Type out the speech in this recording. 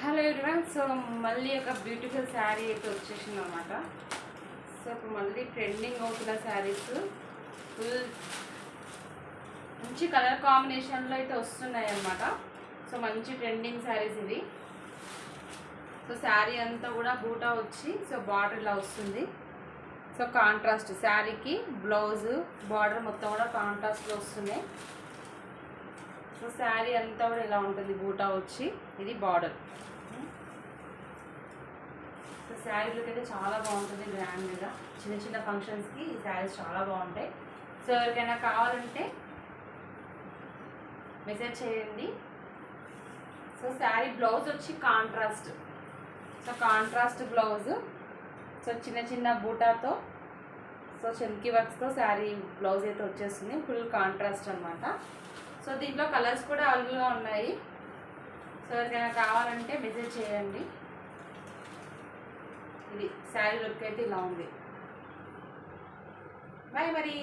Hello everyone. So మళ్ళీ ఒక beautiful sari అయితే వచ్చేసింది అనమాట. సో ఇప్పుడు మళ్ళీ ట్రెండింగ్ అవుతున్న శారీస్ ఫుల్ మంచి కలర్ కాంబినేషన్లో అయితే వస్తున్నాయి అన్నమాట. సో మంచి ట్రెండింగ్ శారీస్ ఇది. సో శారీ అంతా కూడా బూటా వచ్చి సో బార్డర్ ఇలా వస్తుంది. సో కాంట్రాస్ట్ శారీకి బ్లౌజ్ బార్డర్ మొత్తం కూడా కాంట్రాస్ట్లో వస్తున్నాయి. సో శారీ అంతా కూడా ఇలా ఉంటుంది, బూటా వచ్చి ఇది బార్డర్. సో శారీ లుక్ అయితే చాలా బాగుంటుంది, గ్రాండ్గా చిన్న చిన్న ఫంక్షన్స్కి ఈ శారీస్ చాలా బాగుంటాయి. సో ఎవరికైనా కావాలంటే మెసేజ్ చేయండి. సో శారీ బ్లౌజ్ వచ్చి contrast, so contrast blouse, so చిన్న చిన్న బూటాతో సో చెంకి వర్క్స్తో శారీ బ్లౌజ్ అయితే వచ్చేస్తుంది, ఫుల్ కాంట్రాస్ట్ అనమాట. సో దీంట్లో కలర్స్ కూడా అవైలబుల్గా ఉన్నాయి. సో ఎవరికైనా కావాలంటే మెసేజ్ చేయండి. ఇది శారీ లుక్ అయితే ఇలా ఉంది. బాయ్ మరి.